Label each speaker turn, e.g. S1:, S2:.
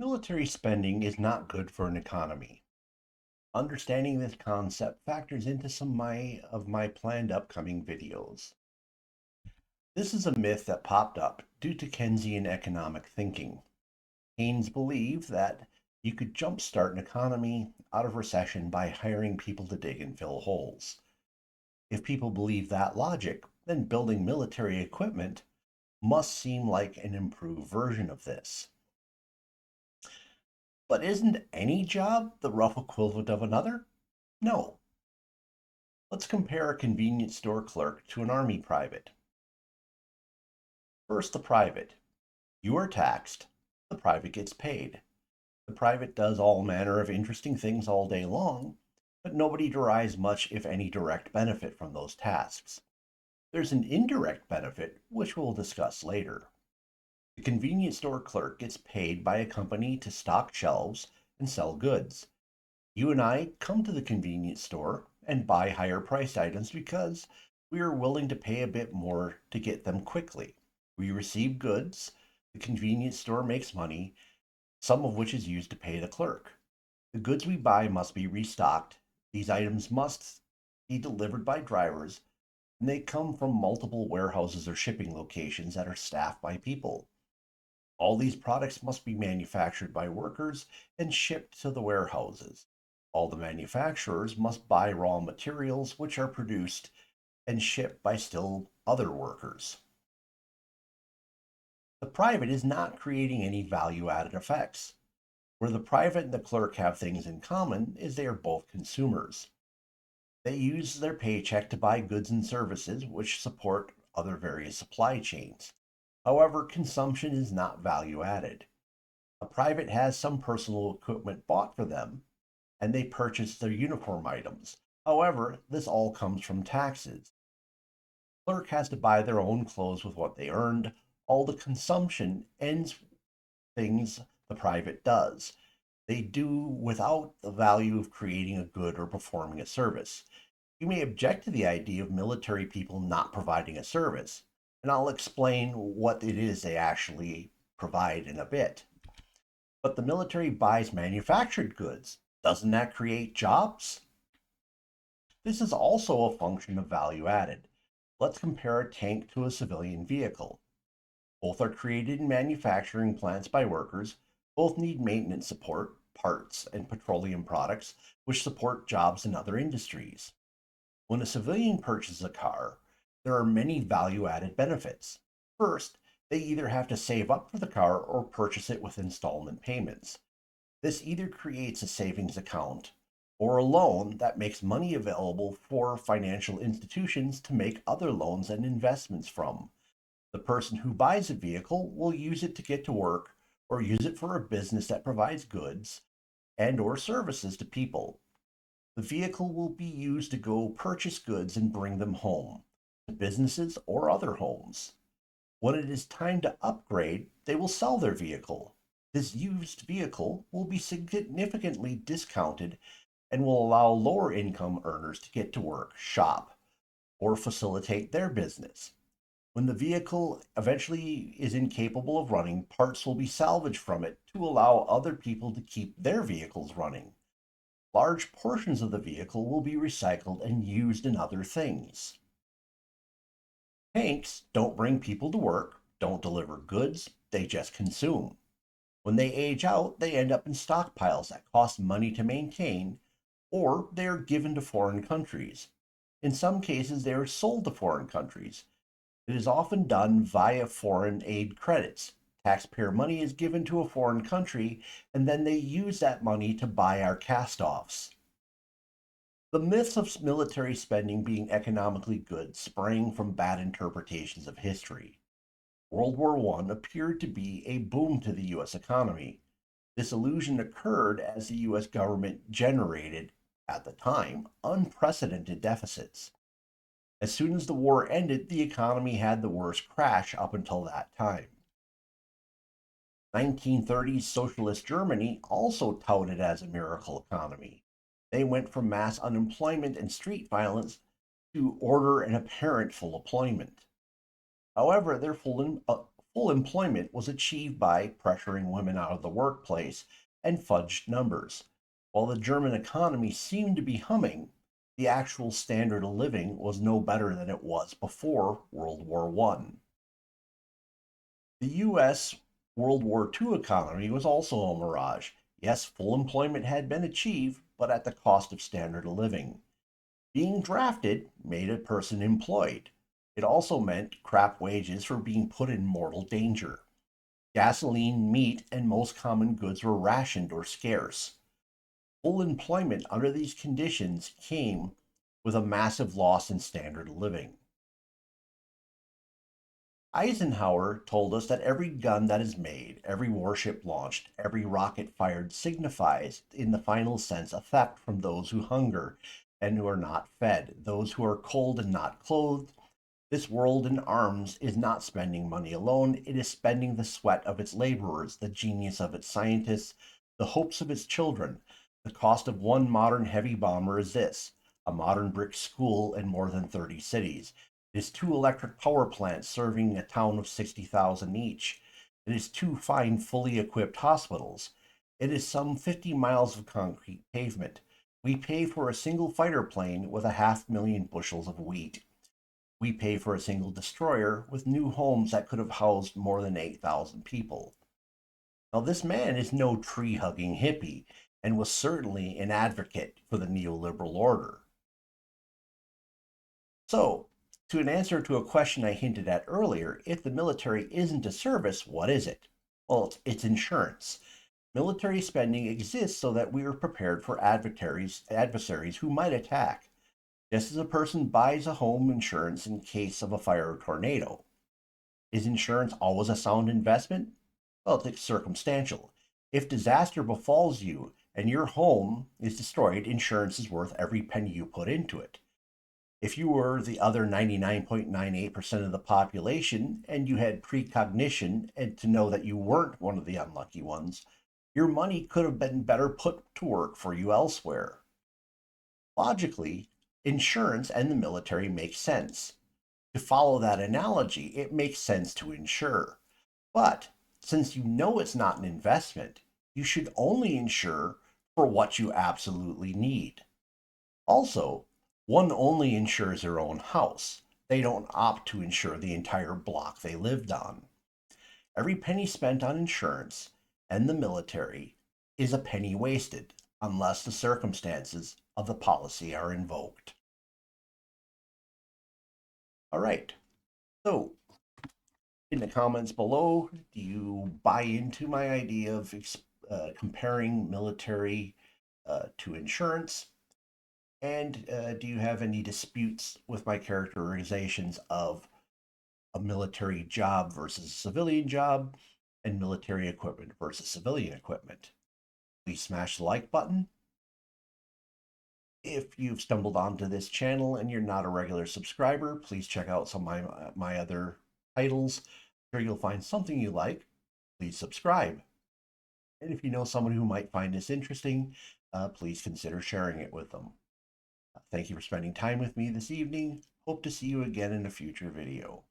S1: Military spending is not good for an economy. Understanding this concept factors into some of my planned upcoming videos. This is a myth that popped up due to Keynesian economic thinking. Keynes believed that you could jumpstart an economy out of recession by hiring people to dig and fill holes. If people believe that logic, then building military equipment must seem like an improved version of this. But isn't any job the rough equivalent of another? No. Let's compare a convenience store clerk to an army private. First, the private. You are taxed, the private gets paid. The private does all manner of interesting things all day long, but nobody derives much, if any, direct benefit from those tasks. There's an indirect benefit, which we'll discuss later. The convenience store clerk gets paid by a company to stock shelves and sell goods. You and I come to the convenience store and buy higher priced items because we are willing to pay a bit more to get them quickly. We receive goods, the convenience store makes money, some of which is used to pay the clerk. The goods we buy must be restocked. These items must be delivered by drivers, and they come from multiple warehouses or shipping locations that are staffed by people. All these products must be manufactured by workers and shipped to the warehouses. All the manufacturers must buy raw materials which are produced and shipped by still other workers. The private is not creating any value added effects. Where the private and the clerk have things in common is they are both consumers. They use their paycheck to buy goods and services which support other various supply chains. However, consumption is not value added. A private has some personal equipment bought for them, and they purchase their uniform items. However, this all comes from taxes. Clerk has to buy their own clothes with what they earned. All the consumption ends things the private does. They do without the value of creating a good or performing a service. You may object to the idea of military people not providing a service, and I'll explain what it is they actually provide in a bit. But the military buys manufactured goods. Doesn't that create jobs? This is also a function of value added. Let's compare a tank to a civilian vehicle. Both are created in manufacturing plants by workers. Both need maintenance support, parts, and petroleum products, which support jobs in other industries. When a civilian purchases a car, there are many value added benefits. First, they either have to save up for the car or purchase it with installment payments. This either creates a savings account or a loan that makes money available for financial institutions to make other loans and investments from. The person who buys a vehicle will use it to get to work or use it for a business that provides goods and or services to people. The vehicle will be used to go purchase goods and bring them home to businesses or other homes. When it is time to upgrade, they will sell their vehicle. This used vehicle will be significantly discounted and will allow lower income earners to get to work, shop, or facilitate their business. When the vehicle eventually is incapable of running, parts will be salvaged from it to allow other people to keep their vehicles running. Large portions of the vehicle will be recycled and used in other things. Tanks don't bring people to work, don't deliver goods, they just consume. When they age out, they end up in stockpiles that cost money to maintain, or they are given to foreign countries. In some cases, they are sold to foreign countries. It is often done via foreign aid credits. Taxpayer money is given to a foreign country, and then they use that money to buy our cast offs. The myths of military spending being economically good sprang from bad interpretations of history. World War I appeared to be a boom to the US economy. This illusion occurred as the US government generated, at the time, unprecedented deficits. As soon as the war ended, the economy had the worst crash up until that time. 1930s socialist Germany also touted as a miracle economy. They went from mass unemployment and street violence to order and apparent full employment. However, their full employment was achieved by pressuring women out of the workplace and fudged numbers. While the German economy seemed to be humming, the actual standard of living was no better than it was before World War I. The US World War II economy was also a mirage. Yes, full employment had been achieved, but at the cost of standard of living. Being drafted made a person employed. It also meant crap wages for being put in mortal danger. Gasoline, meat, and most common goods were rationed or scarce. Full employment under these conditions came with a massive loss in standard of living. Eisenhower told us that every gun that is made, every warship launched, every rocket fired signifies, in the final sense, a theft from those who hunger and who are not fed, those who are cold and not clothed. This world in arms is not spending money alone, it is spending the sweat of its laborers, the genius of its scientists, the hopes of its children. The cost of one modern heavy bomber is this: a modern brick school in more than 30 cities. It is two electric power plants serving a town of 60,000 each. It is two fine, fully equipped hospitals. It is some 50 miles of concrete pavement. We pay for a single fighter plane with 500,000 bushels of wheat. We pay for a single destroyer with new homes that could have housed more than 8,000 people. Now, this man is no tree hugging hippie and was certainly an advocate for the neoliberal order. So, to an answer to a question I hinted at earlier, if the military isn't a service, what is it? Well, it's insurance. Military spending exists so that we are prepared for adversaries who might attack, just as a person buys a home insurance in case of a fire or tornado. Is insurance always a sound investment? Well, it's circumstantial. If disaster befalls you and your home is destroyed, insurance is worth every penny you put into it. If you were the other 99.98% of the population and you had precognition and to know that you weren't one of the unlucky ones, your money could have been better put to work for you elsewhere. Logically, insurance and the military make sense. To follow that analogy, it makes sense to insure. But since you know it's not an investment, you should only insure for what you absolutely need. Also, one only insures their own house. They don't opt to insure the entire block they lived on. Every penny spent on insurance and the military is a penny wasted unless the circumstances of the policy are invoked. All right. So, in the comments below, do you buy into my idea of comparing military to insurance? And do you have any disputes with my characterizations of a military job versus a civilian job and military equipment versus civilian equipment? Please smash the like button. If you've stumbled onto this channel and you're not a regular subscriber, please check out some of my other titles. I'm sure you'll find something you like. Please subscribe. And if you know someone who might find this interesting, please consider sharing it with them. Thank you for spending time with me this evening. Hope to see you again in a future video.